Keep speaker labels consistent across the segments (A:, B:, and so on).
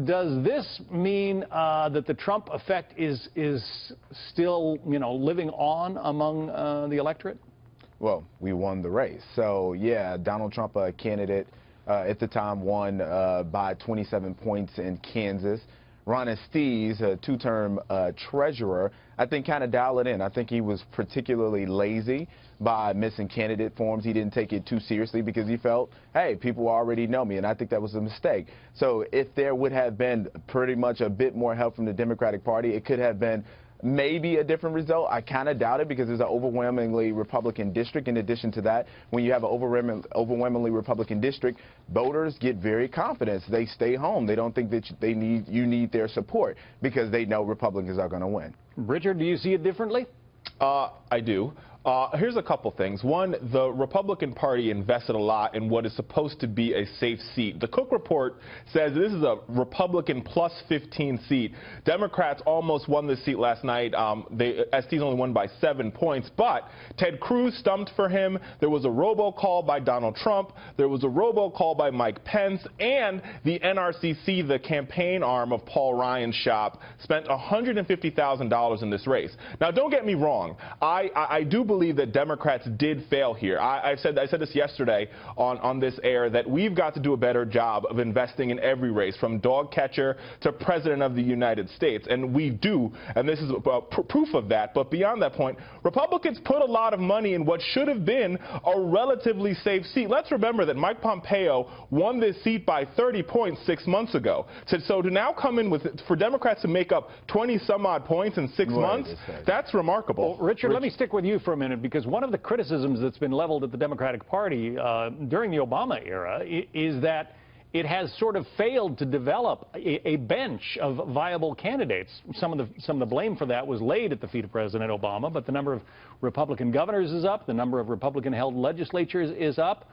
A: Does this mean that the Trump effect is still, living on among the electorate?
B: Well, we won the race. So, yeah, Donald Trump, a candidate at the time, won by 27 points in Kansas. Ron Estes, a two-term treasurer, I think kind of dialed it in. I think he was particularly lazy by missing candidate forms. He didn't take it too seriously because he felt, hey, people already know me, and I think that was a mistake. So if there would have been pretty much a bit more help from the Democratic Party, it could have been maybe a different result. I kind of doubt it because it's an overwhelmingly Republican district. In addition to that, when you have an overwhelmingly Republican district, voters get very confident. They stay home. They don't think that you need their support because they know Republicans are going to win.
A: Richard, do you see it differently?
C: I do. Here's a couple things. One, the Republican Party invested a lot in what is supposed to be a safe seat. The Cook report says this is a Republican plus 15 seat. Democrats almost won this seat last night. Estes only won by 7 points, but Ted Cruz stumped for him. There was a robocall by Donald Trump. There was a robocall by Mike Pence, and the NRCC, the campaign arm of Paul Ryan's shop, spent $150,000 in this race. Now, don't get me wrong. I do believe that Democrats did fail here. I said this yesterday on this air, that we've got to do a better job of investing in every race, from dog catcher to president of the United States, and we do, and this is proof of that. But beyond that point, Republicans put a lot of money in what should have been a relatively safe seat. Let's remember that Mike Pompeo won this seat by 30 points 6 months ago. So to now come in for Democrats to make up 20-some-odd points in 6 months, that's remarkable.
A: Well, Richard, let me stick with you for a minute, because one of the criticisms that's been leveled at the Democratic Party during the Obama era is that it has sort of failed to develop a bench of viable candidates. Some of the blame for that was laid at the feet of President Obama, but the number of Republican governors is up, the number of Republican-held legislatures is up.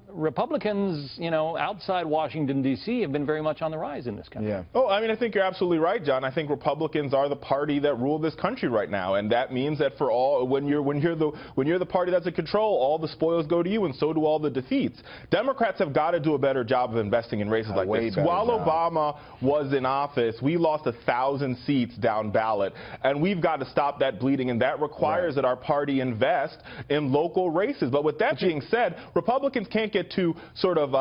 A: Republicans, outside Washington, D.C. have been very much on the rise in this country.
C: Yeah. Oh, I mean, I think you're absolutely right, John. I think Republicans are the party that rule this country right now, and that means that for all, when you're the party that's in control, all the spoils go to you, and so do all the defeats. Democrats have got to do a better job of investing in races like this. While Obama was in office, we lost 1,000 seats down ballot, and we've got to stop that bleeding, and that requires that our party invest in local races. But with that being said, Republicans can't get too sort of,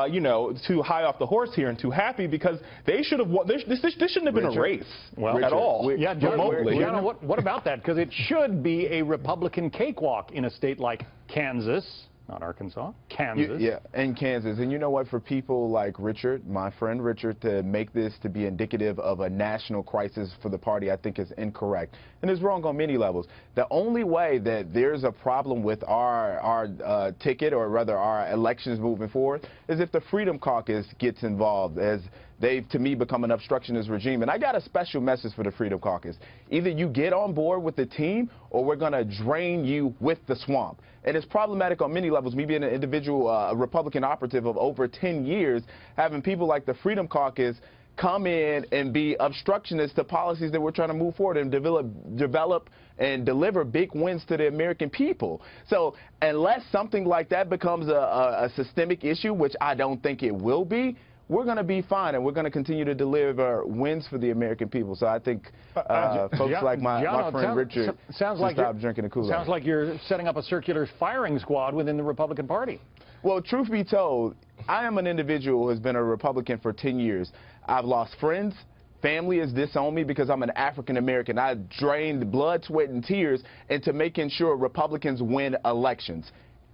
C: too high off the horse here and too happy, because they should have won. This shouldn't have been a race at all.
A: Yeah, John, what about that? Because it should be a Republican cakewalk in a state like Kansas. Not Arkansas, Kansas.
B: Yeah, and Kansas. And you know what, for people like Richard, my friend Richard, to make this to be indicative of a national crisis for the party, I think is incorrect. And it's wrong on many levels. The only way that there's a problem with our ticket, or rather our elections moving forward, is if the Freedom Caucus gets involved, as they've, to me, become an obstructionist regime. And I got a special message for the Freedom Caucus. Either you get on board with the team, or we're going to drain you with the swamp. And it's problematic on many levels. Me being an individual Republican operative of over 10 years, having people like the Freedom Caucus come in and be obstructionists to policies that we're trying to move forward and develop and deliver big wins to the American people. So unless something like that becomes a systemic issue, which I don't think it will be, we're going to be fine, and we're going to continue to deliver wins for the American people. So I think folks like my friend Richard should stop drinking the Kool-Aid.
A: Sounds like you're setting up a circular firing squad within the Republican Party.
B: Well, truth be told, I am an individual who has been a Republican for 10 years. I've lost friends. Family has disowned me because I'm an African American. I drained blood, sweat, and tears into making sure Republicans win elections.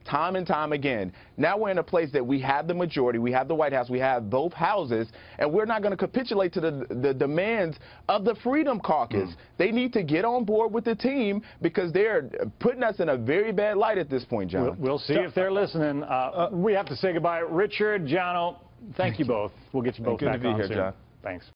B: Time and time again. Now we're in a place that we have the majority, we have the White House, we have both houses, and we're not going to capitulate to the demands of the Freedom Caucus. They need to get on board with the team, because they're putting us in a very bad light at this point, John.
A: We'll see if they're listening. We have to say goodbye. Richard, Jono, thank you both. We'll get you both back on soon.
C: Good to be here, John.
A: Thanks.